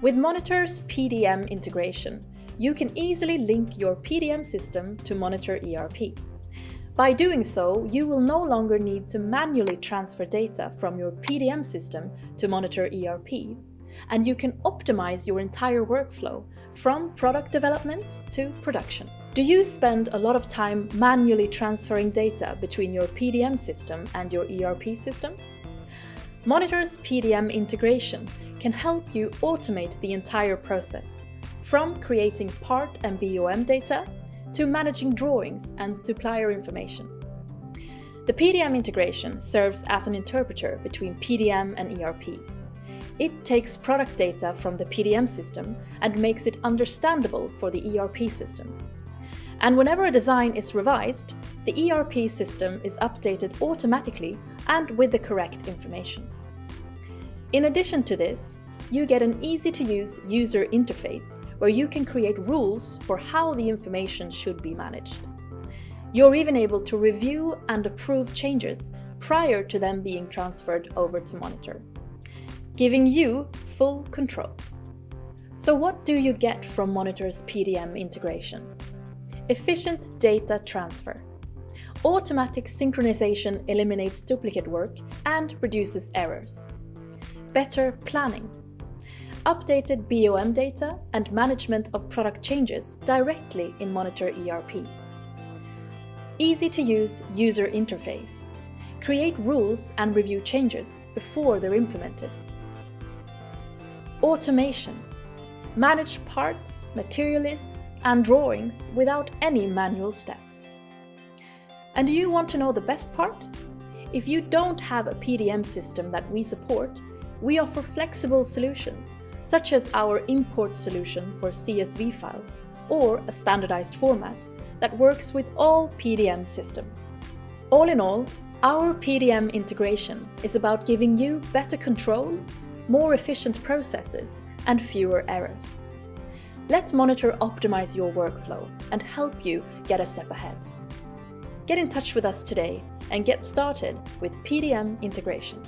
With Monitor's PDM integration, you can easily link your PDM system to Monitor ERP. By doing so, you will no longer need to manually transfer data from your PDM system to Monitor ERP, and you can optimize your entire workflow from product development to production. Do you spend a lot of time manually transferring data between your PDM system and your ERP system? Monitor's PDM integration can help you automate the entire process, from creating part and BOM data to managing drawings and supplier information. The PDM integration serves as an interpreter between PDM and ERP. It takes product data from the PDM system and makes it understandable for the ERP system. And whenever a design is revised, the ERP system is updated automatically and with the correct information. In addition to this, you get an easy-to-use user interface where you can create rules for how the information should be managed. You're even able to review and approve changes prior to them being transferred over to Monitor, giving you full control. So what do you get from Monitor's PDM integration? Efficient data transfer. Automatic synchronization eliminates duplicate work and reduces errors. Better planning. Updated BOM data and management of product changes directly in Monitor ERP. Easy-to-use user interface. Create rules and review changes before they're implemented. Automation. Manage parts, material lists, and drawings without any manual steps. And do you want to know the best part? If you don't have a PDM system that we support, we offer flexible solutions, such as our import solution for CSV files, or a standardized format that works with all PDM systems. All in all, our PDM integration is about giving you better control, more efficient processes, and fewer errors. Let Monitor optimize your workflow and help you get a step ahead. Get in touch with us today and get started with PDM integration.